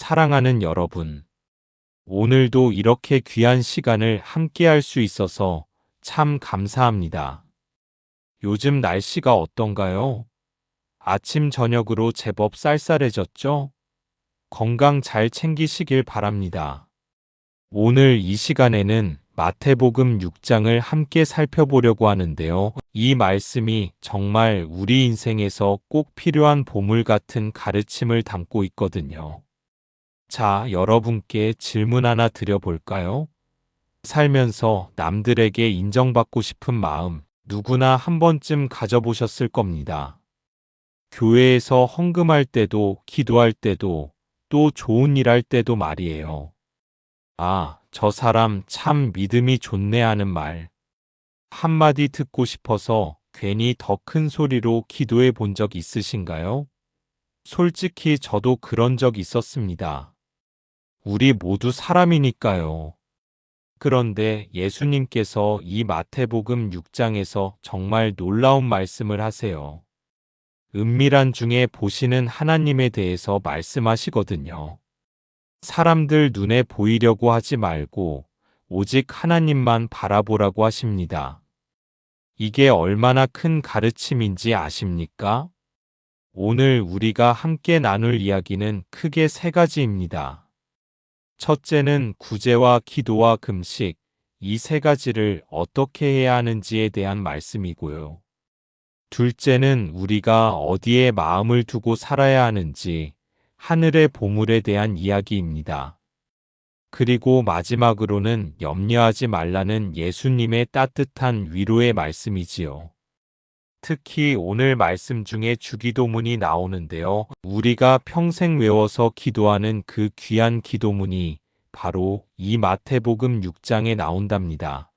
사랑하는 여러분, 오늘도 이렇게 귀한 시간을 함께 할 수 있어서 참 감사합니다. 요즘 날씨가 어떤가요? 아침, 저녁으로 제법 쌀쌀해졌죠? 건강 잘 챙기시길 바랍니다. 오늘 이 시간에는 마태복음 6장을 함께 살펴보려고 하는데요. 이 말씀이 정말 우리 인생에서 꼭 필요한 보물 같은 가르침을 담고 있거든요. 자, 여러분께 질문 하나 드려볼까요? 살면서 남들에게 인정받고 싶은 마음, 누구나 한 번쯤 가져보셨을 겁니다. 교회에서 헌금할 때도, 기도할 때도, 또 좋은 일 할 때도 말이에요. 아, 저 사람 참 믿음이 좋네 하는 말. 한마디 듣고 싶어서 괜히 더 큰 소리로 기도해 본 적 있으신가요? 솔직히 저도 그런 적 있었습니다. 우리 모두 사람이니까요. 그런데 예수님께서 이 마태복음 6장에서 정말 놀라운 말씀을 하세요. 은밀한 중에 보시는 하나님에 대해서 말씀하시거든요. 사람들 눈에 보이려고 하지 말고 오직 하나님만 바라보라고 하십니다. 이게 얼마나 큰 가르침인지 아십니까? 오늘 우리가 함께 나눌 이야기는 크게 세 가지입니다. 첫째는 구제와 기도와 금식, 이 세 가지를 어떻게 해야 하는지에 대한 말씀이고요. 둘째는 우리가 어디에 마음을 두고 살아야 하는지, 하늘의 보물에 대한 이야기입니다. 그리고 마지막으로는 염려하지 말라는 예수님의 따뜻한 위로의 말씀이지요. 특히 오늘 말씀 중에 주기도문이 나오는데요. 우리가 평생 외워서 기도하는 그 귀한 기도문이 바로 이 마태복음 6장에 나온답니다.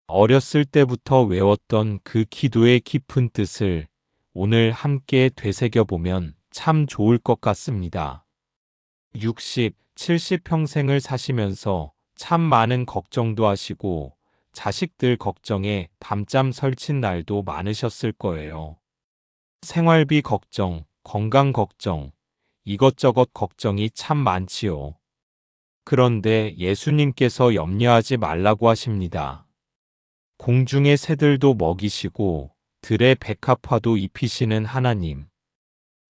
어렸을 때부터 외웠던 그 기도의 깊은 뜻을 오늘 함께 되새겨보면 참 좋을 것 같습니다. 60, 70평생을 사시면서 참 많은 걱정도 하시고 자식들 걱정에 밤잠 설친 날도 많으셨을 거예요. 생활비 걱정, 건강 걱정, 이것저것 걱정이 참 많지요. 그런데 예수님께서 염려하지 말라고 하십니다. 공중의 새들도 먹이시고 들의 백합화도 입히시는 하나님.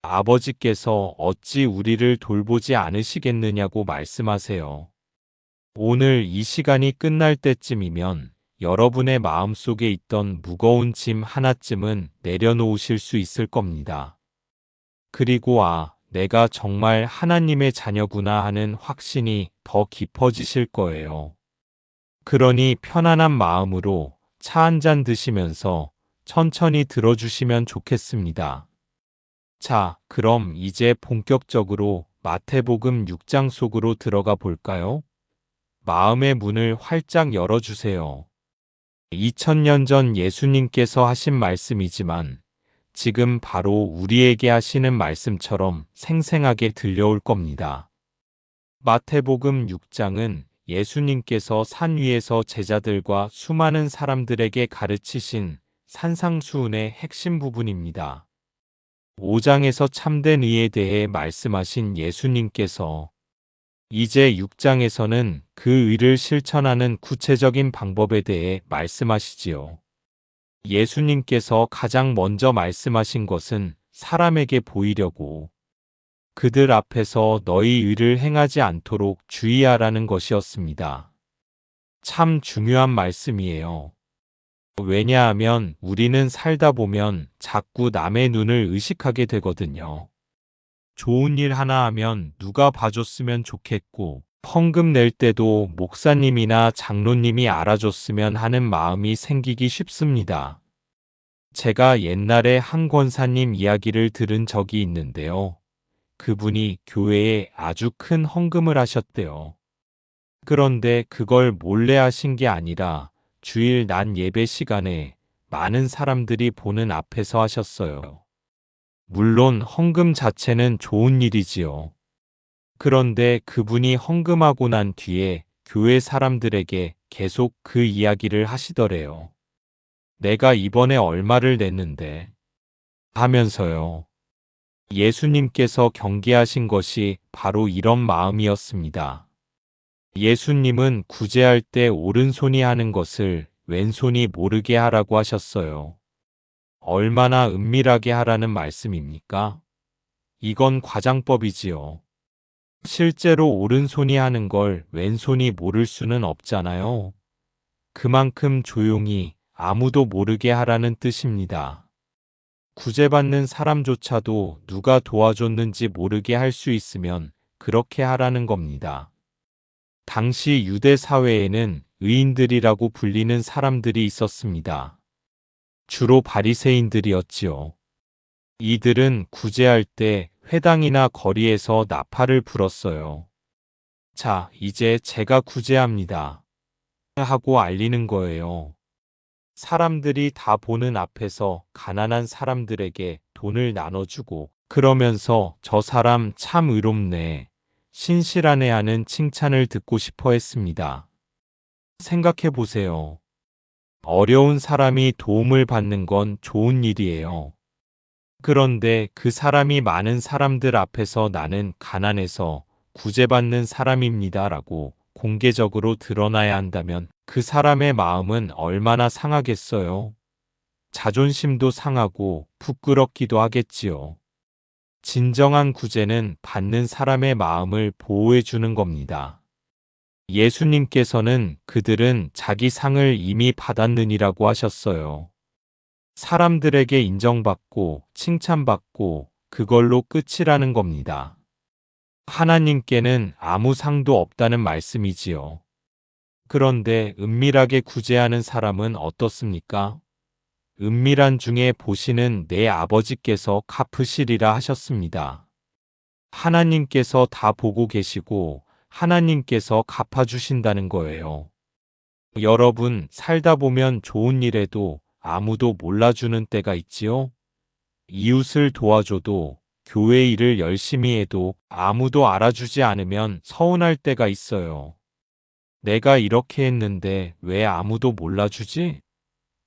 아버지께서 어찌 우리를 돌보지 않으시겠느냐고 말씀하세요. 오늘 이 시간이 끝날 때쯤이면 여러분의 마음속에 있던 무거운 짐 하나쯤은 내려놓으실 수 있을 겁니다. 그리고 내가 정말 하나님의 자녀구나 하는 확신이 더 깊어지실 거예요. 그러니 편안한 마음으로 차 한 잔 드시면서 천천히 들어주시면 좋겠습니다. 자, 그럼 이제 본격적으로 마태복음 6장 속으로 들어가 볼까요? 마음의 문을 활짝 열어주세요. 2000년 전 예수님께서 하신 말씀이지만 지금 바로 우리에게 하시는 말씀처럼 생생하게 들려올 겁니다. 마태복음 6장은 예수님께서 산 위에서 제자들과 수많은 사람들에게 가르치신 산상수훈의 핵심 부분입니다. 5장에서 참된 의에 대해 말씀하신 예수님께서 이제 6장에서는 그 의를 실천하는 구체적인 방법에 대해 말씀하시지요. 예수님께서 가장 먼저 말씀하신 것은 사람에게 보이려고 그들 앞에서 너희 의를 행하지 않도록 주의하라는 것이었습니다. 참 중요한 말씀이에요. 왜냐하면 우리는 살다 보면 자꾸 남의 눈을 의식하게 되거든요. 좋은 일 하나 하면 누가 봐줬으면 좋겠고, 헌금 낼 때도 목사님이나 장로님이 알아줬으면 하는 마음이 생기기 쉽습니다. 제가 옛날에 한 권사님 이야기를 들은 적이 있는데요. 그분이 교회에 아주 큰 헌금을 하셨대요. 그런데 그걸 몰래 하신 게 아니라 주일 낮 예배 시간에 많은 사람들이 보는 앞에서 하셨어요. 물론 헌금 자체는 좋은 일이지요. 그런데 그분이 헌금하고 난 뒤에 교회 사람들에게 계속 그 이야기를 하시더래요. 내가 이번에 얼마를 냈는데 하면서요. 예수님께서 경계하신 것이 바로 이런 마음이었습니다. 예수님은 구제할 때 오른손이 하는 것을 왼손이 모르게 하라고 하셨어요. 얼마나 은밀하게 하라는 말씀입니까? 이건 과장법이지요. 실제로 오른손이 하는 걸 왼손이 모를 수는 없잖아요. 그만큼 조용히 아무도 모르게 하라는 뜻입니다. 구제받는 사람조차도 누가 도와줬는지 모르게 할 수 있으면 그렇게 하라는 겁니다. 당시 유대 사회에는 의인들이라고 불리는 사람들이 있었습니다. 주로 바리새인들이었지요. 이들은 구제할 때 회당이나 거리에서 나팔을 불었어요. 자, 이제 제가 구제합니다. 하고 알리는 거예요. 사람들이 다 보는 앞에서 가난한 사람들에게 돈을 나눠주고 그러면서 저 사람 참 의롭네, 신실하네 하는 칭찬을 듣고 싶어 했습니다. 생각해 보세요. 어려운 사람이 도움을 받는 건 좋은 일이에요. 그런데 그 사람이 많은 사람들 앞에서 나는 가난해서 구제받는 사람입니다라고 공개적으로 드러나야 한다면 그 사람의 마음은 얼마나 상하겠어요. 자존심도 상하고 부끄럽기도 하겠지요. 진정한 구제는 받는 사람의 마음을 보호해 주는 겁니다. 예수님께서는 그들은 자기 상을 이미 받았느니라고 하셨어요. 사람들에게 인정받고 칭찬받고 그걸로 끝이라는 겁니다. 하나님께는 아무 상도 없다는 말씀이지요. 그런데 은밀하게 구제하는 사람은 어떻습니까? 은밀한 중에 보시는 내 아버지께서 갚으시리라 하셨습니다. 하나님께서 다 보고 계시고 하나님께서 갚아주신다는 거예요. 여러분, 살다 보면 좋은 일에도 아무도 몰라주는 때가 있지요? 이웃을 도와줘도 교회 일을 열심히 해도 아무도 알아주지 않으면 서운할 때가 있어요. 내가 이렇게 했는데 왜 아무도 몰라주지?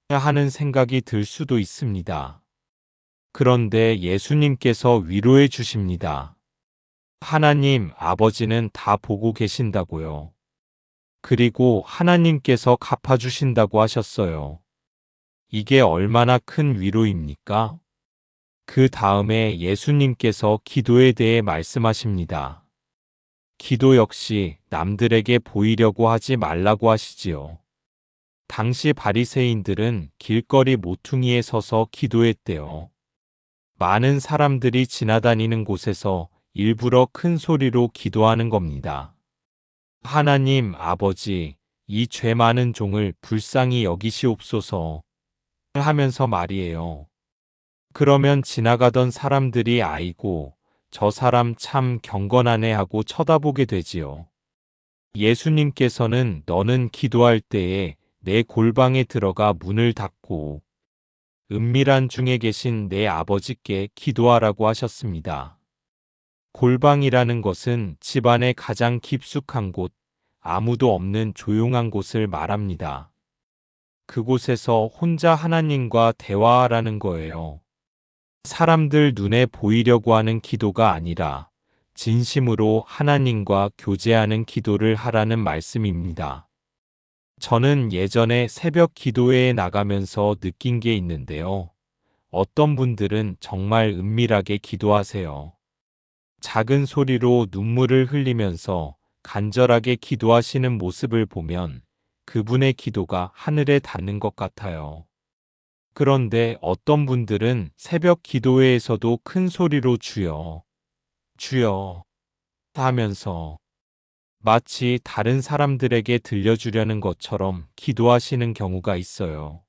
하는 생각이 들 수도 있습니다. 그런데 예수님께서 위로해 주십니다. 하나님 아버지는 다 보고 계신다고요. 그리고 하나님께서 갚아주신다고 하셨어요. 이게 얼마나 큰 위로입니까? 그 다음에 예수님께서 기도에 대해 말씀하십니다. 기도 역시 남들에게 보이려고 하지 말라고 하시지요. 당시 바리새인들은 길거리 모퉁이에 서서 기도했대요. 많은 사람들이 지나다니는 곳에서 일부러 큰 소리로 기도하는 겁니다. 하나님 아버지, 이 죄 많은 종을 불쌍히 여기시옵소서 하면서 말이에요. 그러면 지나가던 사람들이 아이고, 저 사람 참 경건하네 하고 쳐다보게 되지요. 예수님께서는 너는 기도할 때에 내 골방에 들어가 문을 닫고 은밀한 중에 계신 내 아버지께 기도하라고 하셨습니다. 골방이라는 것은 집안의 가장 깊숙한 곳, 아무도 없는 조용한 곳을 말합니다. 그곳에서 혼자 하나님과 대화하라는 거예요. 사람들 눈에 보이려고 하는 기도가 아니라 진심으로 하나님과 교제하는 기도를 하라는 말씀입니다. 저는 예전에 새벽 기도회에 나가면서 느낀 게 있는데요. 어떤 분들은 정말 은밀하게 기도하세요. 작은 소리로 눈물을 흘리면서 간절하게 기도하시는 모습을 보면 그분의 기도가 하늘에 닿는 것 같아요. 그런데 어떤 분들은 새벽 기도회에서도 큰 소리로 주여, 주여 하면서 마치 다른 사람들에게 들려주려는 것처럼 기도하시는 경우가 있어요.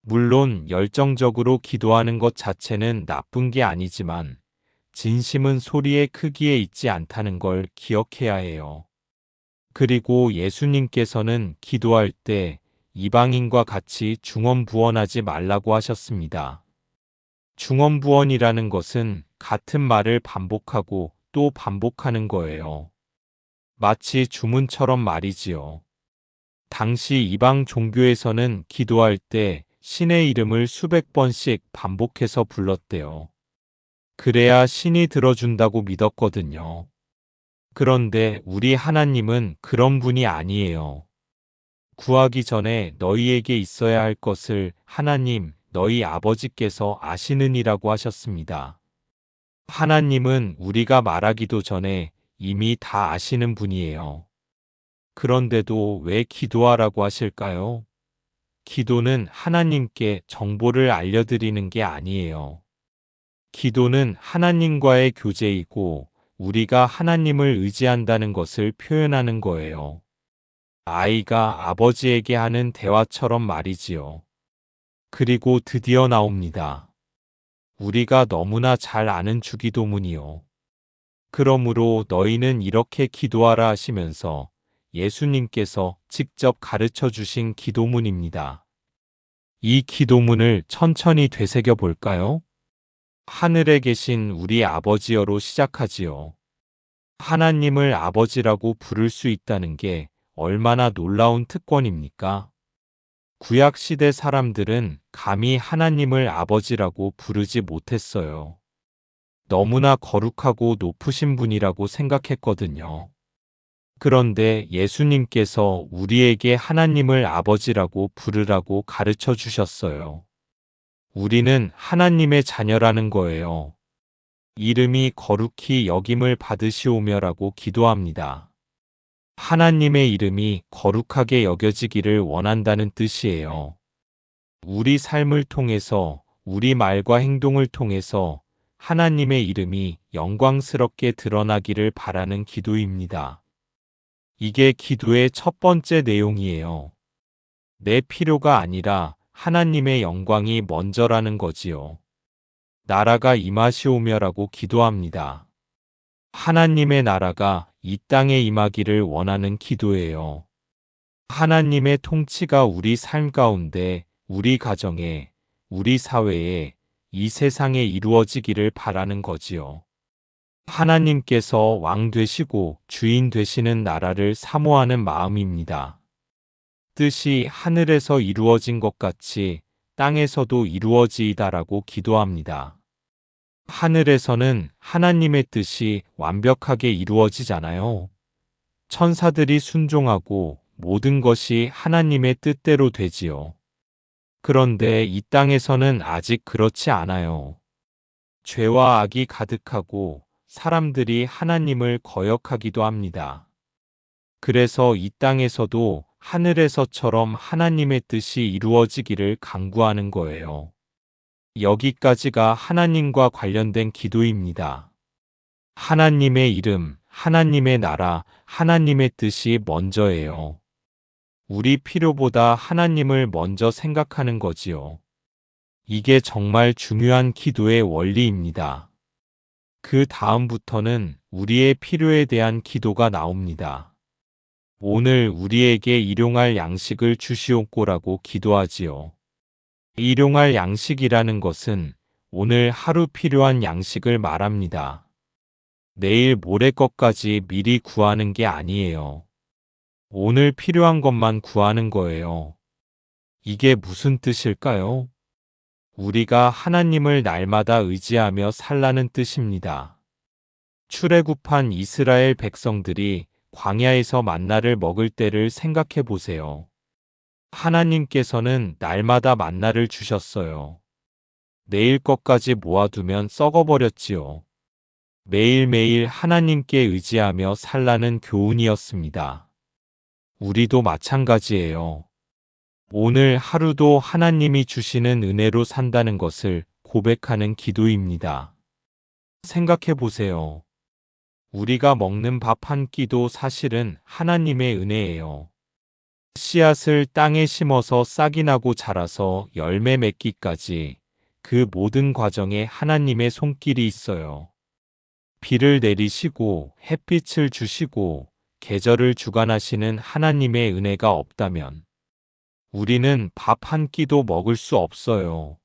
물론 열정적으로 기도하는 것 자체는 나쁜 게 아니지만 진심은 소리의 크기에 있지 않다는 걸 기억해야 해요. 그리고 예수님께서는 기도할 때 이방인과 같이 중언부언하지 말라고 하셨습니다. 중언부언이라는 것은 같은 말을 반복하고 또 반복하는 거예요. 마치 주문처럼 말이지요. 당시 이방 종교에서는 기도할 때 신의 이름을 수백 번씩 반복해서 불렀대요. 그래야 신이 들어준다고 믿었거든요. 그런데 우리 하나님은 그런 분이 아니에요. 구하기 전에 너희에게 있어야 할 것을 하나님, 너희 아버지께서 아시느니라고 하셨습니다. 하나님은 우리가 말하기도 전에 이미 다 아시는 분이에요. 그런데도 왜 기도하라고 하실까요? 기도는 하나님께 정보를 알려드리는 게 아니에요. 기도는 하나님과의 교제이고 우리가 하나님을 의지한다는 것을 표현하는 거예요. 아이가 아버지에게 하는 대화처럼 말이지요. 그리고 드디어 나옵니다. 우리가 너무나 잘 아는 주기도문이요. 그러므로 너희는 이렇게 기도하라 하시면서 예수님께서 직접 가르쳐 주신 기도문입니다. 이 기도문을 천천히 되새겨 볼까요? 하늘에 계신 우리 아버지여로 시작하지요. 하나님을 아버지라고 부를 수 있다는 게 얼마나 놀라운 특권입니까? 구약시대 사람들은 감히 하나님을 아버지라고 부르지 못했어요. 너무나 거룩하고 높으신 분이라고 생각했거든요. 그런데 예수님께서 우리에게 하나님을 아버지라고 부르라고 가르쳐 주셨어요. 우리는 하나님의 자녀라는 거예요. 이름이 거룩히 여김을 받으시오며라고 기도합니다. 하나님의 이름이 거룩하게 여겨지기를 원한다는 뜻이에요. 우리 삶을 통해서, 우리 말과 행동을 통해서 하나님의 이름이 영광스럽게 드러나기를 바라는 기도입니다. 이게 기도의 첫 번째 내용이에요. 내 필요가 아니라 하나님의 영광이 먼저라는 거지요. 나라가 임하시오며라고 기도합니다. 하나님의 나라가 이 땅에 임하기를 원하는 기도예요. 하나님의 통치가 우리 삶 가운데, 우리 가정에, 우리 사회에, 이 세상에 이루어지기를 바라는 거지요. 하나님께서 왕 되시고 주인 되시는 나라를 사모하는 마음입니다. 뜻이 하늘에서 이루어진 것 같이 땅에서도 이루어지이다라고 기도합니다. 하늘에서는 하나님의 뜻이 완벽하게 이루어지잖아요. 천사들이 순종하고 모든 것이 하나님의 뜻대로 되지요. 그런데 이 땅에서는 아직 그렇지 않아요. 죄와 악이 가득하고 사람들이 하나님을 거역하기도 합니다. 그래서 이 땅에서도 하늘에서처럼 하나님의 뜻이 이루어지기를 간구하는 거예요. 여기까지가 하나님과 관련된 기도입니다. 하나님의 이름, 하나님의 나라, 하나님의 뜻이 먼저예요. 우리 필요보다 하나님을 먼저 생각하는 거지요. 이게 정말 중요한 기도의 원리입니다. 그 다음부터는 우리의 필요에 대한 기도가 나옵니다. 오늘 우리에게 일용할 양식을 주시옵고라고 기도하지요. 일용할 양식이라는 것은 오늘 하루 필요한 양식을 말합니다. 내일 모레 것까지 미리 구하는 게 아니에요. 오늘 필요한 것만 구하는 거예요. 이게 무슨 뜻일까요? 우리가 하나님을 날마다 의지하며 살라는 뜻입니다. 출애굽한 이스라엘 백성들이 광야에서 만나를 먹을 때를 생각해 보세요. 하나님께서는 날마다 만나를 주셨어요. 내일 것까지 모아두면 썩어버렸지요. 매일매일 하나님께 의지하며 살라는 교훈이었습니다. 우리도 마찬가지예요. 오늘 하루도 하나님이 주시는 은혜로 산다는 것을 고백하는 기도입니다. 생각해 보세요. 우리가 먹는 밥 한 끼도 사실은 하나님의 은혜예요. 씨앗을 땅에 심어서 싹이 나고 자라서 열매 맺기까지 그 모든 과정에 하나님의 손길이 있어요. 비를 내리시고 햇빛을 주시고 계절을 주관하시는 하나님의 은혜가 없다면 우리는 밥 한 끼도 먹을 수 없어요.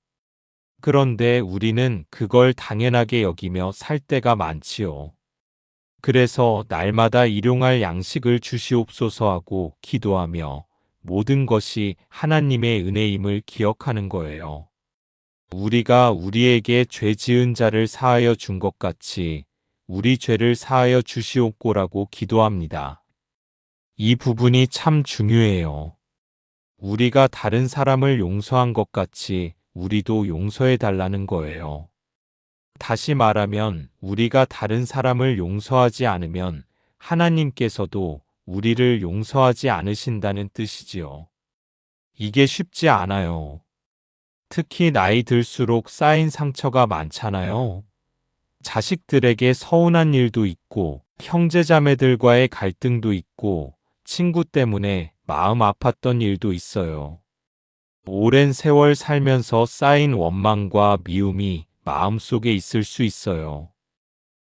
그런데 우리는 그걸 당연하게 여기며 살 때가 많지요. 그래서 날마다 일용할 양식을 주시옵소서 하고 기도하며 모든 것이 하나님의 은혜임을 기억하는 거예요. 우리가 우리에게 죄 지은 자를 사하여 준 것 같이 우리 죄를 사하여 주시옵고라고 기도합니다. 이 부분이 참 중요해요. 우리가 다른 사람을 용서한 것 같이 우리도 용서해 달라는 거예요. 다시 말하면 우리가 다른 사람을 용서하지 않으면 하나님께서도 우리를 용서하지 않으신다는 뜻이지요. 이게 쉽지 않아요. 특히 나이 들수록 쌓인 상처가 많잖아요. 자식들에게 서운한 일도 있고, 형제자매들과의 갈등도 있고, 친구 때문에 마음 아팠던 일도 있어요. 오랜 세월 살면서 쌓인 원망과 미움이 마음속에 있을 수 있어요.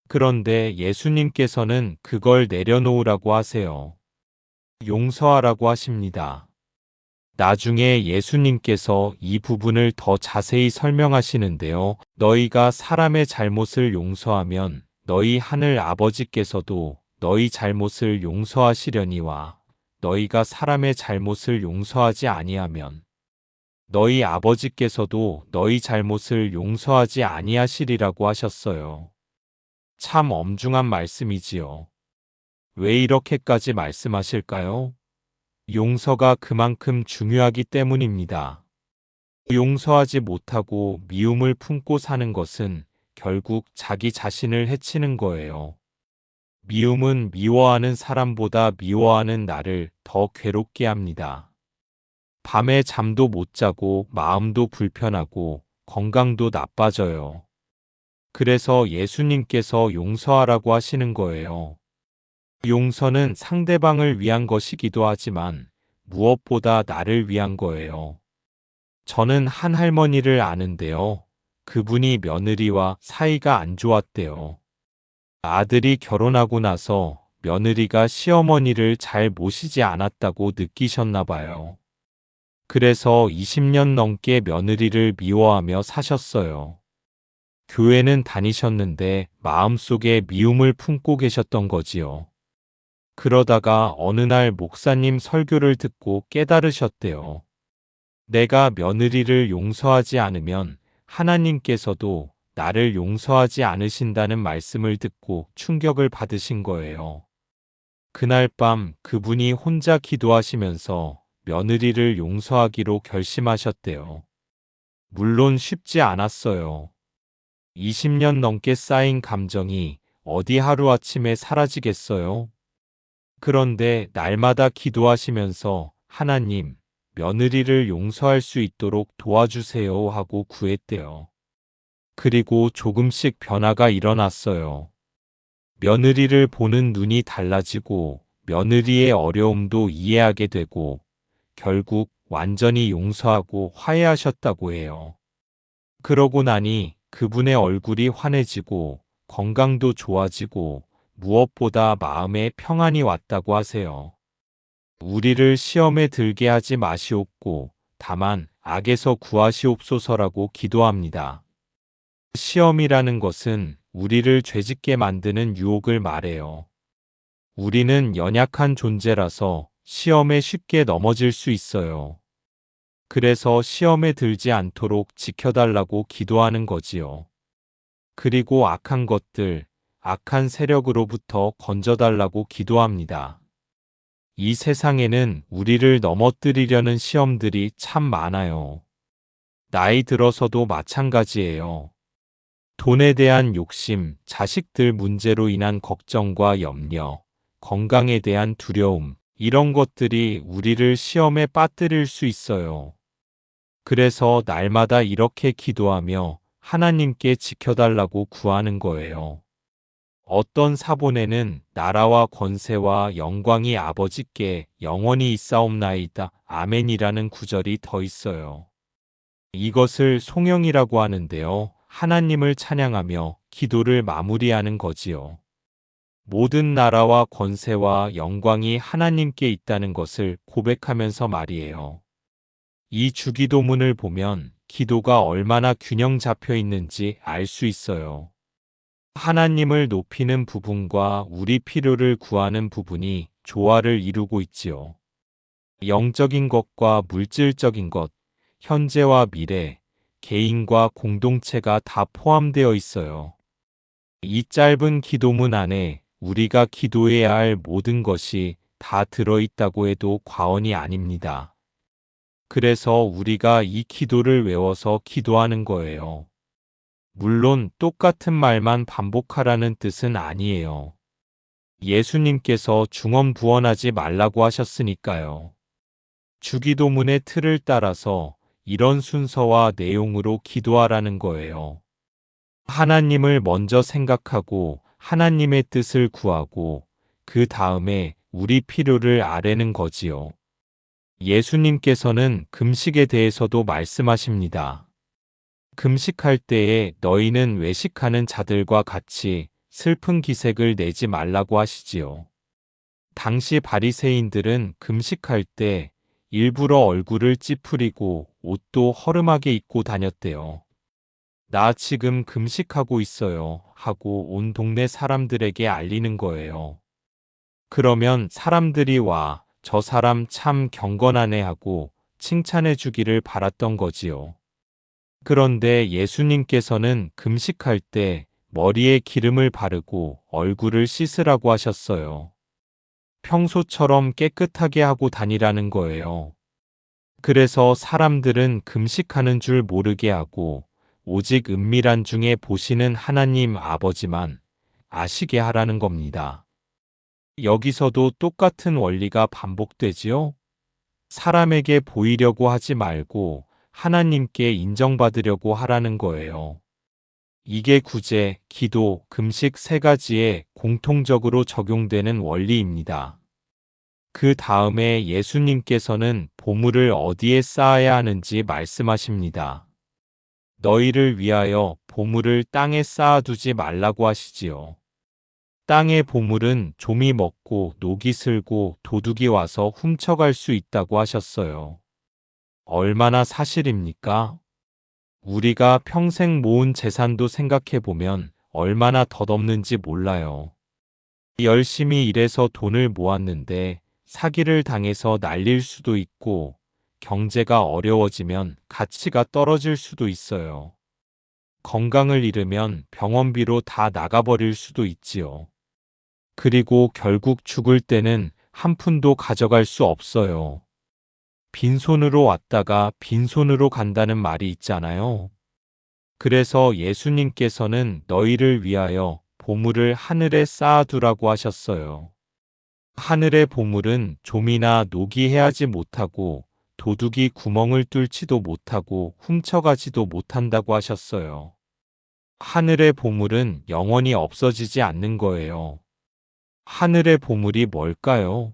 그런데 예수님께서는 그걸 내려놓으라고 하세요. 용서하라고 하십니다. 나중에 예수님께서 이 부분을 더 자세히 설명하시는데요. 너희가 사람의 잘못을 용서하면 너희 하늘 아버지께서도 너희 잘못을 용서하시려니와 너희가 사람의 잘못을 용서하지 아니하면 너희 아버지께서도 너희 잘못을 용서하지 아니하시리라고 하셨어요. 참 엄중한 말씀이지요. 왜 이렇게까지 말씀하실까요? 용서가 그만큼 중요하기 때문입니다. 용서하지 못하고 미움을 품고 사는 것은 결국 자기 자신을 해치는 거예요. 미움은 미워하는 사람보다 미워하는 나를 더 괴롭게 합니다. 밤에 잠도 못 자고 마음도 불편하고 건강도 나빠져요. 그래서 예수님께서 용서하라고 하시는 거예요. 용서는 상대방을 위한 것이기도 하지만 무엇보다 나를 위한 거예요. 저는 한 할머니를 아는데요. 그분이 며느리와 사이가 안 좋았대요. 아들이 결혼하고 나서 며느리가 시어머니를 잘 모시지 않았다고 느끼셨나 봐요. 그래서 20년 넘게 며느리를 미워하며 사셨어요. 교회는 다니셨는데 마음속에 미움을 품고 계셨던 거지요. 그러다가 어느 날 목사님 설교를 듣고 깨달으셨대요. 내가 며느리를 용서하지 않으면 하나님께서도 나를 용서하지 않으신다는 말씀을 듣고 충격을 받으신 거예요. 그날 밤 그분이 혼자 기도하시면서 며느리를 용서하기로 결심하셨대요. 물론 쉽지 않았어요. 20년 넘게 쌓인 감정이 어디 하루아침에 사라지겠어요? 그런데 날마다 기도하시면서 하나님, 며느리를 용서할 수 있도록 도와주세요 하고 구했대요. 그리고 조금씩 변화가 일어났어요. 며느리를 보는 눈이 달라지고 며느리의 어려움도 이해하게 되고 결국 완전히 용서하고 화해하셨다고 해요. 그러고 나니 그분의 얼굴이 환해지고 건강도 좋아지고 무엇보다 마음에 평안이 왔다고 하세요. 우리를 시험에 들게 하지 마시옵고 다만 악에서 구하시옵소서라고 기도합니다. 시험이라는 것은 우리를 죄짓게 만드는 유혹을 말해요. 우리는 연약한 존재라서 시험에 쉽게 넘어질 수 있어요. 그래서 시험에 들지 않도록 지켜달라고 기도하는 거지요. 그리고 악한 것들, 악한 세력으로부터 건져달라고 기도합니다. 이 세상에는 우리를 넘어뜨리려는 시험들이 참 많아요. 나이 들어서도 마찬가지예요. 돈에 대한 욕심, 자식들 문제로 인한 걱정과 염려, 건강에 대한 두려움, 이런 것들이 우리를 시험에 빠뜨릴 수 있어요. 그래서 날마다 이렇게 기도하며 하나님께 지켜달라고 구하는 거예요. 어떤 사본에는 나라와 권세와 영광이 아버지께 영원히 있사옵나이다. 아멘이라는 구절이 더 있어요. 이것을 송영이라고 하는데요. 하나님을 찬양하며 기도를 마무리하는 거지요. 모든 나라와 권세와 영광이 하나님께 있다는 것을 고백하면서 말이에요. 이 주기도문을 보면 기도가 얼마나 균형 잡혀 있는지 알 수 있어요. 하나님을 높이는 부분과 우리 필요를 구하는 부분이 조화를 이루고 있지요. 영적인 것과 물질적인 것, 현재와 미래, 개인과 공동체가 다 포함되어 있어요. 이 짧은 기도문 안에 우리가 기도해야 할 모든 것이 다 들어있다고 해도 과언이 아닙니다. 그래서 우리가 이 기도를 외워서 기도하는 거예요. 물론 똑같은 말만 반복하라는 뜻은 아니에요. 예수님께서 중언부언하지 말라고 하셨으니까요. 주기도문의 틀을 따라서 이런 순서와 내용으로 기도하라는 거예요. 하나님을 먼저 생각하고 하나님의 뜻을 구하고 그 다음에 우리 필요를 아뢰는 거지요. 예수님께서는 금식에 대해서도 말씀하십니다. 금식할 때에 너희는 외식하는 자들과 같이 슬픈 기색을 내지 말라고 하시지요. 당시 바리새인들은 금식할 때 일부러 얼굴을 찌푸리고 옷도 허름하게 입고 다녔대요. 나 지금 금식하고 있어요 하고 온 동네 사람들에게 알리는 거예요. 그러면 사람들이 와 저 사람 참 경건하네 하고 칭찬해 주기를 바랐던 거지요. 그런데 예수님께서는 금식할 때 머리에 기름을 바르고 얼굴을 씻으라고 하셨어요. 평소처럼 깨끗하게 하고 다니라는 거예요. 그래서 사람들은 금식하는 줄 모르게 하고 오직 은밀한 중에 보시는 하나님 아버지만 아시게 하라는 겁니다. 여기서도 똑같은 원리가 반복되지요? 사람에게 보이려고 하지 말고 하나님께 인정받으려고 하라는 거예요. 이게 구제, 기도, 금식 세 가지에 공통적으로 적용되는 원리입니다. 그 다음에 예수님께서는 보물을 어디에 쌓아야 하는지 말씀하십니다. 너희를 위하여 보물을 땅에 쌓아두지 말라고 하시지요. 땅의 보물은 좀이 먹고 녹이 슬고 도둑이 와서 훔쳐갈 수 있다고 하셨어요. 얼마나 사실입니까? 우리가 평생 모은 재산도 생각해보면 얼마나 덧없는지 몰라요. 열심히 일해서 돈을 모았는데 사기를 당해서 날릴 수도 있고 경제가 어려워지면 가치가 떨어질 수도 있어요. 건강을 잃으면 병원비로 다 나가버릴 수도 있지요. 그리고 결국 죽을 때는 한 푼도 가져갈 수 없어요. 빈손으로 왔다가 빈손으로 간다는 말이 있잖아요. 그래서 예수님께서는 너희를 위하여 보물을 하늘에 쌓아두라고 하셨어요. 하늘의 보물은 좀이나 녹이 해하지 못하고 도둑이 구멍을 뚫지도 못하고 훔쳐가지도 못한다고 하셨어요. 하늘의 보물은 영원히 없어지지 않는 거예요. 하늘의 보물이 뭘까요?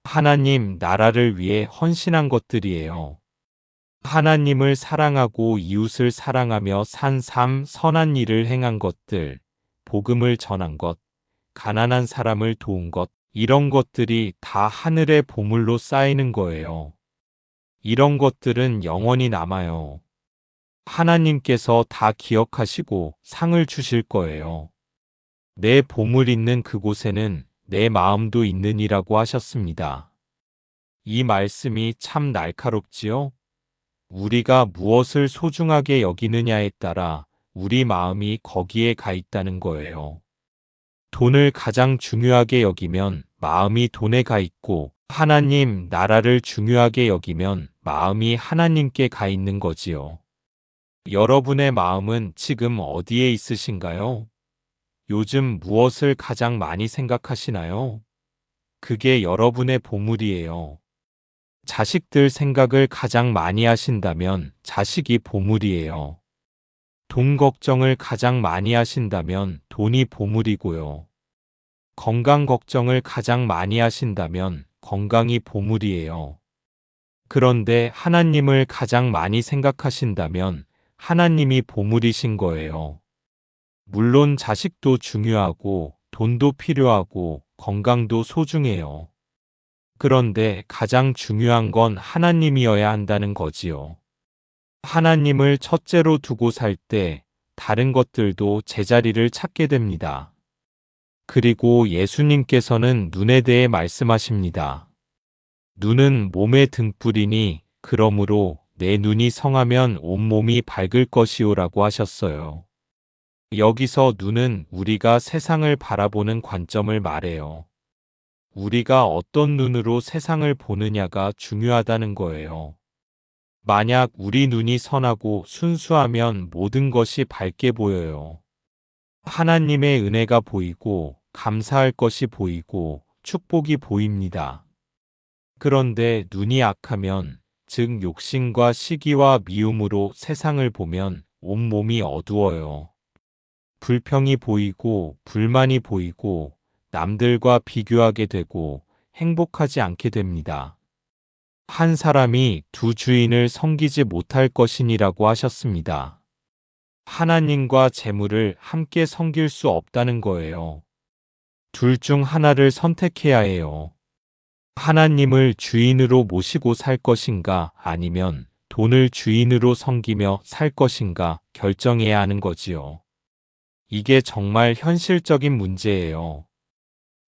하나님 나라를 위해 헌신한 것들이에요. 하나님을 사랑하고 이웃을 사랑하며 산 삶, 선한 일을 행한 것들, 복음을 전한 것, 가난한 사람을 도운 것, 이런 것들이 다 하늘의 보물로 쌓이는 거예요. 이런 것들은 영원히 남아요. 하나님께서 다 기억하시고 상을 주실 거예요. 내 보물 있는 그곳에는 내 마음도 있느니라고 하셨습니다. 이 말씀이 참 날카롭지요? 우리가 무엇을 소중하게 여기느냐에 따라 우리 마음이 거기에 가 있다는 거예요. 돈을 가장 중요하게 여기면 마음이 돈에 가 있고 하나님 나라를 중요하게 여기면 마음이 하나님께 가 있는 거지요. 여러분의 마음은 지금 어디에 있으신가요? 요즘 무엇을 가장 많이 생각하시나요? 그게 여러분의 보물이에요. 자식들 생각을 가장 많이 하신다면 자식이 보물이에요. 돈 걱정을 가장 많이 하신다면 돈이 보물이고요. 건강 걱정을 가장 많이 하신다면 건강이 보물이에요. 그런데 하나님을 가장 많이 생각하신다면 하나님이 보물이신 거예요. 물론 자식도 중요하고 돈도 필요하고 건강도 소중해요. 그런데 가장 중요한 건 하나님이어야 한다는 거지요. 하나님을 첫째로 두고 살 때 다른 것들도 제자리를 찾게 됩니다. 그리고 예수님께서는 눈에 대해 말씀하십니다. 눈은 몸의 등불이니 그러므로 내 눈이 성하면 온몸이 밝을 것이오라고 하셨어요. 여기서 눈은 우리가 세상을 바라보는 관점을 말해요. 우리가 어떤 눈으로 세상을 보느냐가 중요하다는 거예요. 만약 우리 눈이 선하고 순수하면 모든 것이 밝게 보여요. 하나님의 은혜가 보이고 감사할 것이 보이고 축복이 보입니다. 그런데 눈이 악하면, 즉 욕심과 시기와 미움으로 세상을 보면 온몸이 어두워요. 불평이 보이고 불만이 보이고 남들과 비교하게 되고 행복하지 않게 됩니다. 한 사람이 두 주인을 섬기지 못할 것이니라고 하셨습니다. 하나님과 재물을 함께 섬길 수 없다는 거예요. 둘 중 하나를 선택해야 해요. 하나님을 주인으로 모시고 살 것인가 아니면 돈을 주인으로 섬기며 살 것인가 결정해야 하는 거지요. 이게 정말 현실적인 문제예요.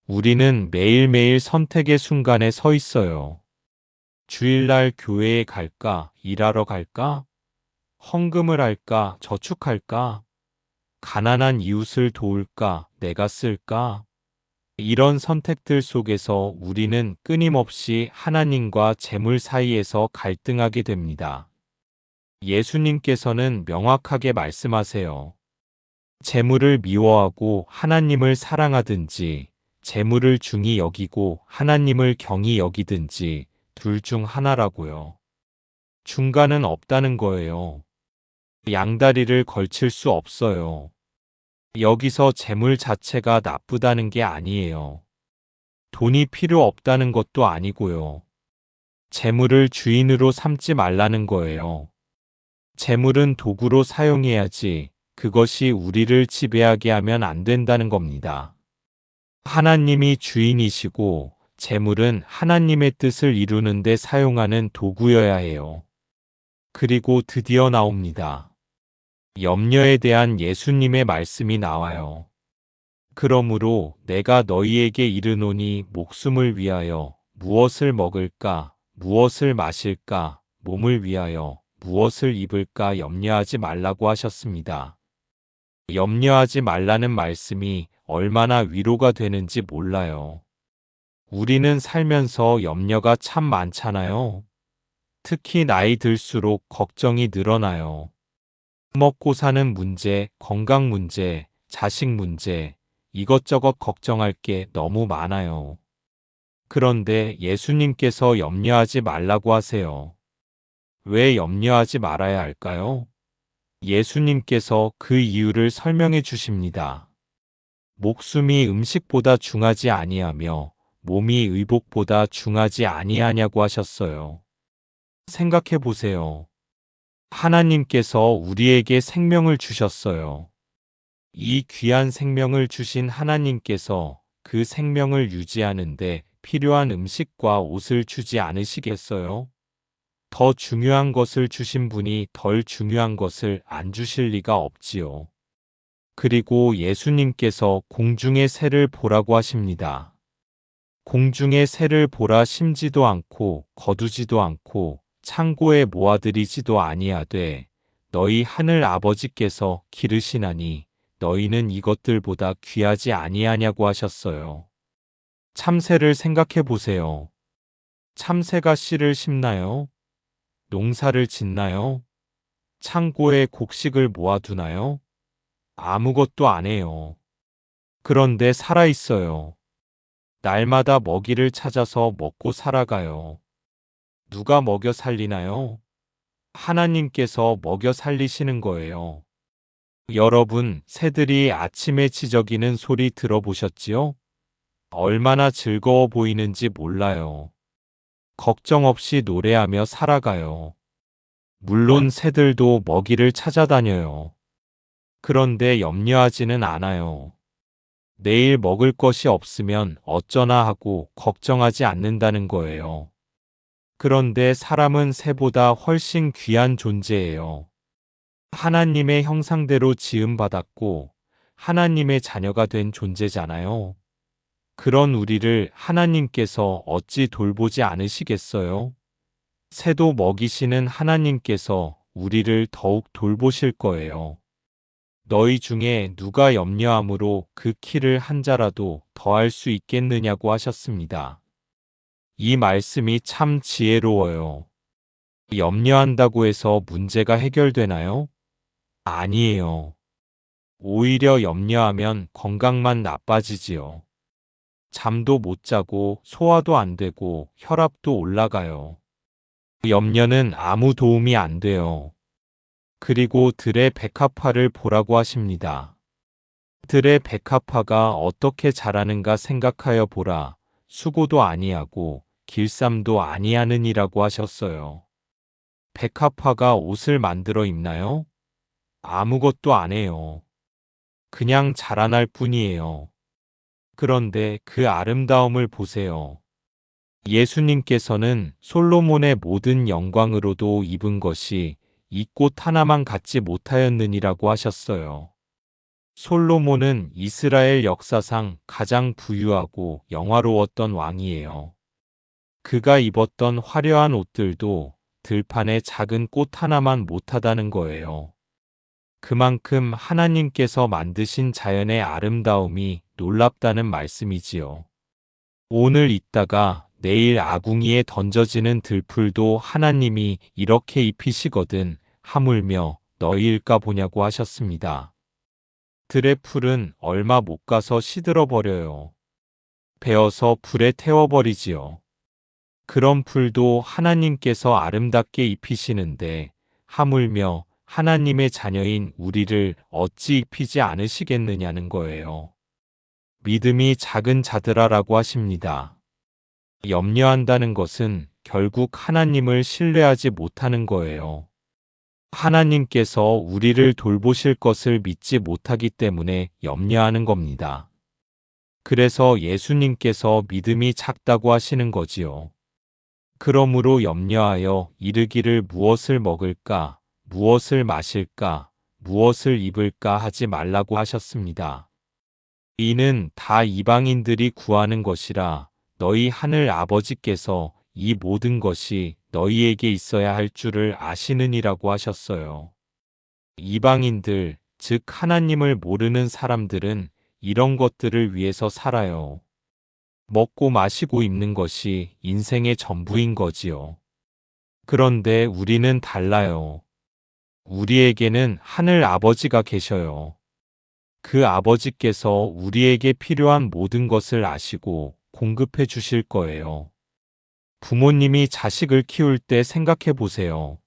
우리는 매일매일 선택의 순간에 서 있어요. 주일날 교회에 갈까? 일하러 갈까? 헌금을 할까? 저축할까? 가난한 이웃을 도울까? 내가 쓸까? 이런 선택들 속에서 우리는 끊임없이 하나님과 재물 사이에서 갈등하게 됩니다. 예수님께서는 명확하게 말씀하세요. 재물을 미워하고 하나님을 사랑하든지, 재물을 중히 여기고 하나님을 경히 여기든지 둘 중 하나라고요. 중간은 없다는 거예요. 양다리를 걸칠 수 없어요. 여기서 재물 자체가 나쁘다는 게 아니에요. 돈이 필요 없다는 것도 아니고요. 재물을 주인으로 삼지 말라는 거예요. 재물은 도구로 사용해야지 그것이 우리를 지배하게 하면 안 된다는 겁니다. 하나님이 주인이시고 재물은 하나님의 뜻을 이루는 데 사용하는 도구여야 해요. 그리고 드디어 나옵니다. 염려에 대한 예수님의 말씀이 나와요. 그러므로 내가 너희에게 이르노니 목숨을 위하여 무엇을 먹을까, 무엇을 마실까, 몸을 위하여 무엇을 입을까 염려하지 말라고 하셨습니다. 염려하지 말라는 말씀이 얼마나 위로가 되는지 몰라요. 우리는 살면서 염려가 참 많잖아요. 특히 나이 들수록 걱정이 늘어나요. 먹고 사는 문제, 건강 문제, 자식 문제, 이것저것 걱정할 게 너무 많아요. 그런데 예수님께서 염려하지 말라고 하세요. 왜 염려하지 말아야 할까요? 예수님께서 그 이유를 설명해 주십니다. 목숨이 음식보다 중하지 아니하며 몸이 의복보다 중하지 아니하냐고 하셨어요. 생각해 보세요. 하나님께서 우리에게 생명을 주셨어요. 이 귀한 생명을 주신 하나님께서 그 생명을 유지하는데 필요한 음식과 옷을 주지 않으시겠어요? 더 중요한 것을 주신 분이 덜 중요한 것을 안 주실 리가 없지요. 그리고 예수님께서 공중의 새를 보라고 하십니다. 공중의 새를 보라 심지도 않고 거두지도 않고 창고에 모아들이지도 아니하되 너희 하늘 아버지께서 기르시나니 너희는 이것들보다 귀하지 아니하냐고 하셨어요. 참새를 생각해 보세요. 참새가 씨를 심나요? 농사를 짓나요? 창고에 곡식을 모아두나요? 아무것도 안 해요. 그런데 살아 있어요. 날마다 먹이를 찾아서 먹고 살아가요. 누가 먹여 살리나요? 하나님께서 먹여 살리시는 거예요. 여러분, 새들이 아침에 지저귀는 소리 들어보셨지요? 얼마나 즐거워 보이는지 몰라요. 걱정 없이 노래하며 살아가요. 물론 새들도 먹이를 찾아다녀요. 그런데 염려하지는 않아요. 내일 먹을 것이 없으면 어쩌나 하고 걱정하지 않는다는 거예요. 그런데 사람은 새보다 훨씬 귀한 존재예요. 하나님의 형상대로 지음받았고 하나님의 자녀가 된 존재잖아요. 그런 우리를 하나님께서 어찌 돌보지 않으시겠어요? 새도 먹이시는 하나님께서 우리를 더욱 돌보실 거예요. 너희 중에 누가 염려함으로 그 키를 한 자라도 더할 수 있겠느냐고 하셨습니다. 이 말씀이 참 지혜로워요. 염려한다고 해서 문제가 해결되나요? 아니에요. 오히려 염려하면 건강만 나빠지지요. 잠도 못 자고 소화도 안 되고 혈압도 올라가요. 염려는 아무 도움이 안 돼요. 그리고 들의 백합화를 보라고 하십니다. 들의 백합화가 어떻게 자라는가 생각하여 보라. 수고도 아니하고 길쌈도 아니하느니라고 하셨어요. 백합화가 옷을 만들어 입나요? 아무것도 안 해요. 그냥 자라날 뿐이에요. 그런데 그 아름다움을 보세요. 예수님께서는 솔로몬의 모든 영광으로도 입은 것이 이 꽃 하나만 갖지 못하였느니라고 하셨어요. 솔로몬은 이스라엘 역사상 가장 부유하고 영화로웠던 왕이에요. 그가 입었던 화려한 옷들도 들판에 작은 꽃 하나만 못하다는 거예요. 그만큼 하나님께서 만드신 자연의 아름다움이 놀랍다는 말씀이지요. 오늘 있다가 내일 아궁이에 던져지는 들풀도 하나님이 이렇게 입히시거든 하물며 너희일까 보냐고 하셨습니다. 들의 풀은 얼마 못 가서 시들어 버려요. 베어서 불에 태워버리지요. 그런 풀도 하나님께서 아름답게 입히시는데 하물며 하나님의 자녀인 우리를 어찌 입히지 않으시겠느냐는 거예요. 믿음이 작은 자들아라고 하십니다. 염려한다는 것은 결국 하나님을 신뢰하지 못하는 거예요. 하나님께서 우리를 돌보실 것을 믿지 못하기 때문에 염려하는 겁니다. 그래서 예수님께서 믿음이 작다고 하시는 거지요. 그러므로 염려하여 이르기를 무엇을 먹을까, 무엇을 마실까, 무엇을 입을까 하지 말라고 하셨습니다. 이는 다 이방인들이 구하는 것이라 너희 하늘 아버지께서 이 모든 것이 너희에게 있어야 할 줄을 아시느니라고 하셨어요. 이방인들, 즉 하나님을 모르는 사람들은 이런 것들을 위해서 살아요. 먹고 마시고 입는 것이 인생의 전부인 거지요. 그런데 우리는 달라요. 우리에게는 하늘 아버지가 계셔요. 그 아버지께서 우리에게 필요한 모든 것을 아시고 공급해 주실 거예요. 부모님이 자식을 키울 때 생각해 보세요.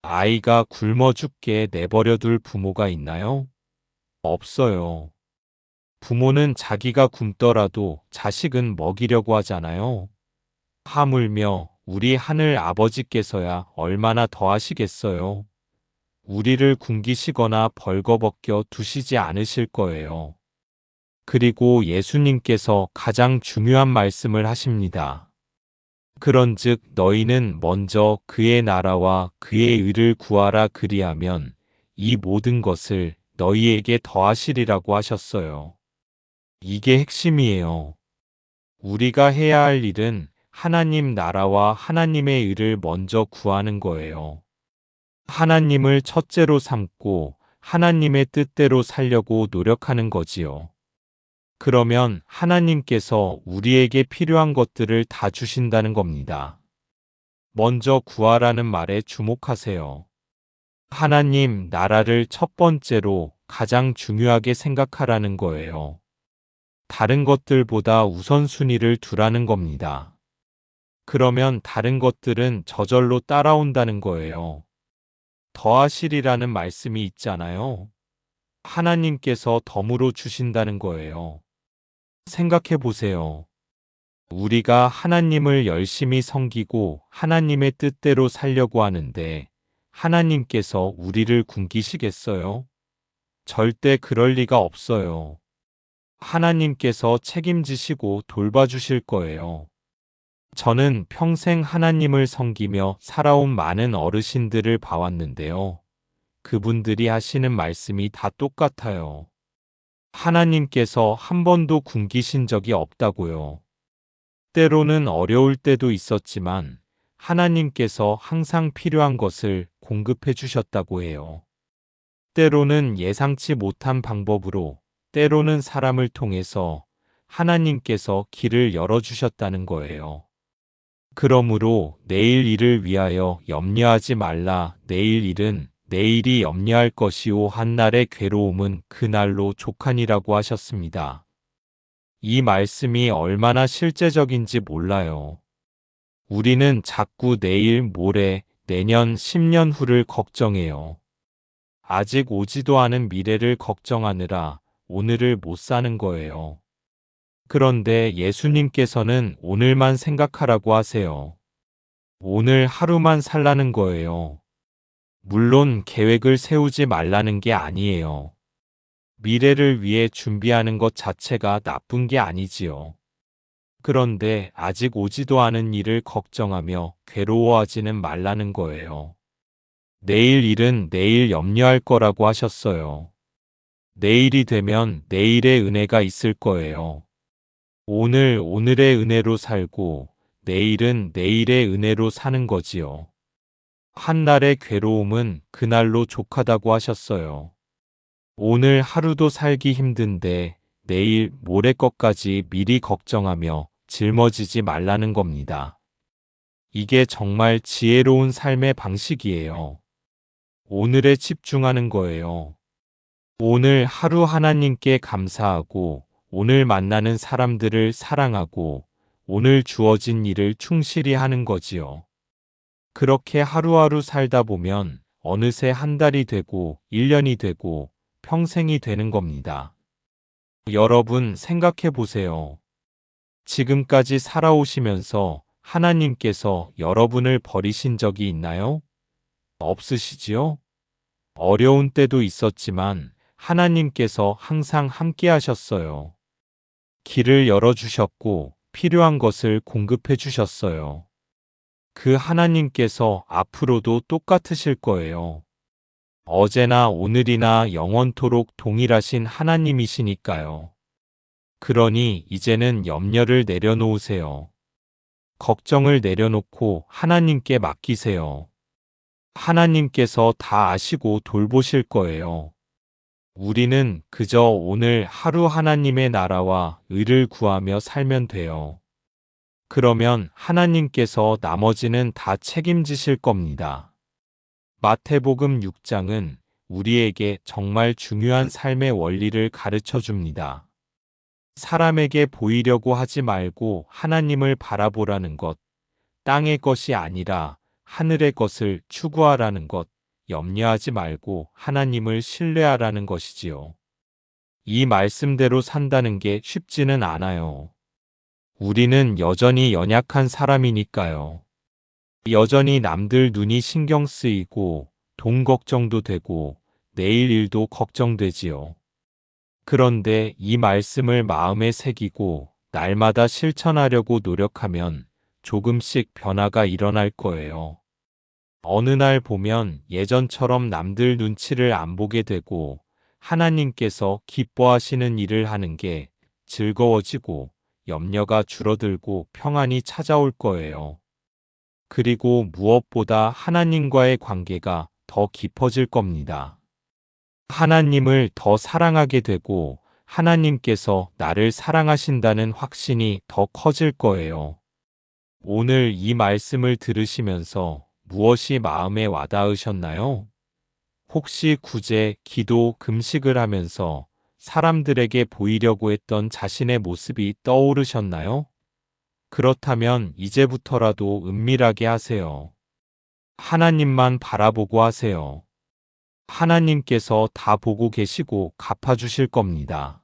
아이가 굶어 죽게 내버려 둘 부모가 있나요? 없어요. 부모는 자기가 굶더라도 자식은 먹이려고 하잖아요. 하물며 우리 하늘 아버지께서야 얼마나 더하시겠어요. 우리를 굶기시거나 벌거벗겨 두시지 않으실 거예요. 그리고 예수님께서 가장 중요한 말씀을 하십니다. 그런즉 너희는 먼저 그의 나라와 그의 의를 구하라 그리하면 이 모든 것을 너희에게 더하시리라고 하셨어요. 이게 핵심이에요. 우리가 해야 할 일은 하나님 나라와 하나님의 의를 먼저 구하는 거예요. 하나님을 첫째로 삼고 하나님의 뜻대로 살려고 노력하는 거지요. 그러면 하나님께서 우리에게 필요한 것들을 다 주신다는 겁니다. 먼저 구하라는 말에 주목하세요. 하나님 나라를 첫 번째로 가장 중요하게 생각하라는 거예요. 다른 것들보다 우선순위를 두라는 겁니다. 그러면 다른 것들은 저절로 따라온다는 거예요. 더하시리라는 말씀이 있잖아요. 하나님께서 덤으로 주신다는 거예요. 생각해 보세요. 우리가 하나님을 열심히 섬기고 하나님의 뜻대로 살려고 하는데 하나님께서 우리를 굶기시겠어요? 절대 그럴 리가 없어요. 하나님께서 책임지시고 돌봐주실 거예요. 저는 평생 하나님을 섬기며 살아온 많은 어르신들을 봐왔는데요. 그분들이 하시는 말씀이 다 똑같아요. 하나님께서 한 번도 굶기신 적이 없다고요. 때로는 어려울 때도 있었지만 하나님께서 항상 필요한 것을 공급해 주셨다고 해요. 때로는 예상치 못한 방법으로, 때로는 사람을 통해서 하나님께서 길을 열어주셨다는 거예요. 그러므로 내일 일을 위하여 염려하지 말라. 내일 일은 내일이 염려할 것이요 한날의 괴로움은 그날로 족하니라고 하셨습니다. 이 말씀이 얼마나 실제적인지 몰라요. 우리는 자꾸 내일, 모레, 내년, 10년 후를 걱정해요. 아직 오지도 않은 미래를 걱정하느라 오늘을 못 사는 거예요. 그런데 예수님께서는 오늘만 생각하라고 하세요. 오늘 하루만 살라는 거예요. 물론 계획을 세우지 말라는 게 아니에요. 미래를 위해 준비하는 것 자체가 나쁜 게 아니지요. 그런데 아직 오지도 않은 일을 걱정하며 괴로워하지는 말라는 거예요. 내일 일은 내일 염려할 거라고 하셨어요. 내일이 되면 내일의 은혜가 있을 거예요. 오늘, 오늘의 은혜로 살고 내일은 내일의 은혜로 사는 거지요. 한날의 괴로움은 그날로 족하다고 하셨어요. 오늘 하루도 살기 힘든데 내일, 모레 것까지 미리 걱정하며 짊어지지 말라는 겁니다. 이게 정말 지혜로운 삶의 방식이에요. 오늘에 집중하는 거예요. 오늘 하루 하나님께 감사하고 오늘 만나는 사람들을 사랑하고 오늘 주어진 일을 충실히 하는 거지요. 그렇게 하루하루 살다 보면 어느새 한 달이 되고 1년이 되고 평생이 되는 겁니다. 여러분 생각해 보세요. 지금까지 살아오시면서 하나님께서 여러분을 버리신 적이 있나요? 없으시지요? 어려운 때도 있었지만 하나님께서 항상 함께 하셨어요. 길을 열어주셨고 필요한 것을 공급해 주셨어요. 그 하나님께서 앞으로도 똑같으실 거예요. 어제나 오늘이나 영원토록 동일하신 하나님이시니까요. 그러니 이제는 염려를 내려놓으세요. 걱정을 내려놓고 하나님께 맡기세요. 하나님께서 다 아시고 돌보실 거예요. 우리는 그저 오늘 하루 하나님의 나라와 의를 구하며 살면 돼요. 그러면 하나님께서 나머지는 다 책임지실 겁니다. 마태복음 6장은 우리에게 정말 중요한 삶의 원리를 가르쳐 줍니다. 사람에게 보이려고 하지 말고 하나님을 바라보라는 것, 땅의 것이 아니라 하늘의 것을 추구하라는 것, 염려하지 말고 하나님을 신뢰하라는 것이지요. 이 말씀대로 산다는 게 쉽지는 않아요. 우리는 여전히 연약한 사람이니까요. 여전히 남들 눈이 신경 쓰이고 돈 걱정도 되고 내일 일도 걱정되지요. 그런데 이 말씀을 마음에 새기고 날마다 실천하려고 노력하면 조금씩 변화가 일어날 거예요. 어느 날 보면 예전처럼 남들 눈치를 안 보게 되고 하나님께서 기뻐하시는 일을 하는 게 즐거워지고 염려가 줄어들고 평안이 찾아올 거예요. 그리고 무엇보다 하나님과의 관계가 더 깊어질 겁니다. 하나님을 더 사랑하게 되고 하나님께서 나를 사랑하신다는 확신이 더 커질 거예요. 오늘 이 말씀을 들으시면서 무엇이 마음에 와닿으셨나요? 혹시 구제, 기도, 금식을 하면서 사람들에게 보이려고 했던 자신의 모습이 떠오르셨나요? 그렇다면 이제부터라도 은밀하게 하세요. 하나님만 바라보고 하세요. 하나님께서 다 보고 계시고 갚아주실 겁니다.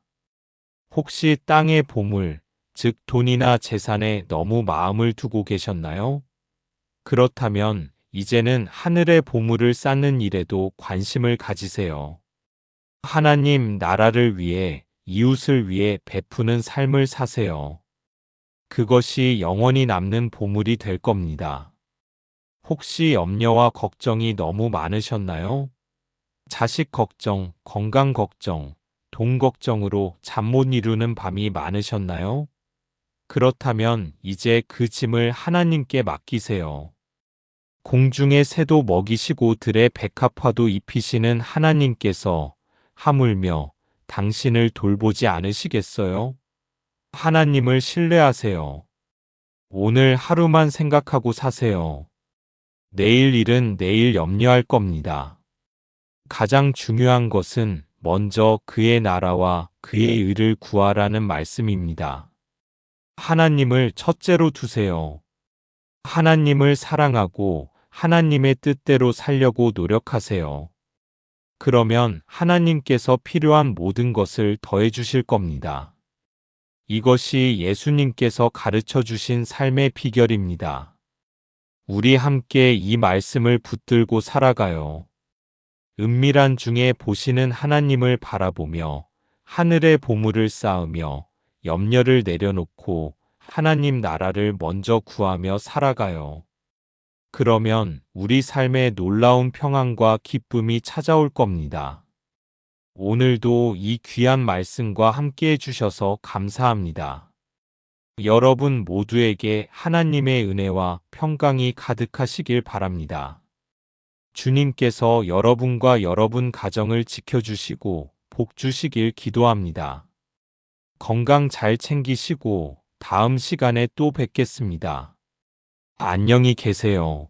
혹시 땅의 보물, 즉 돈이나 재산에 너무 마음을 두고 계셨나요? 그렇다면 이제는 하늘의 보물을 쌓는 일에도 관심을 가지세요. 하나님 나라를 위해, 이웃을 위해 베푸는 삶을 사세요. 그것이 영원히 남는 보물이 될 겁니다. 혹시 염려와 걱정이 너무 많으셨나요? 자식 걱정, 건강 걱정, 돈 걱정으로 잠 못 이루는 밤이 많으셨나요? 그렇다면 이제 그 짐을 하나님께 맡기세요. 공중의 새도 먹이시고 들의 백합화도 입히시는 하나님께서 하물며 당신을 돌보지 않으시겠어요? 하나님을 신뢰하세요. 오늘 하루만 생각하고 사세요. 내일 일은 내일 염려할 겁니다. 가장 중요한 것은 먼저 그의 나라와 그의 의를 구하라는 말씀입니다. 하나님을 첫째로 두세요. 하나님을 사랑하고 하나님의 뜻대로 살려고 노력하세요. 그러면 하나님께서 필요한 모든 것을 더해 주실 겁니다. 이것이 예수님께서 가르쳐 주신 삶의 비결입니다. 우리 함께 이 말씀을 붙들고 살아가요. 은밀한 중에 보시는 하나님을 바라보며 하늘의 보물을 쌓으며 염려를 내려놓고 하나님 나라를 먼저 구하며 살아가요. 그러면 우리 삶에 놀라운 평안과 기쁨이 찾아올 겁니다. 오늘도 이 귀한 말씀과 함께 해주셔서 감사합니다. 여러분 모두에게 하나님의 은혜와 평강이 가득하시길 바랍니다. 주님께서 여러분과 여러분 가정을 지켜주시고 복 주시길 기도합니다. 건강 잘 챙기시고 다음 시간에 또 뵙겠습니다. 안녕히 계세요.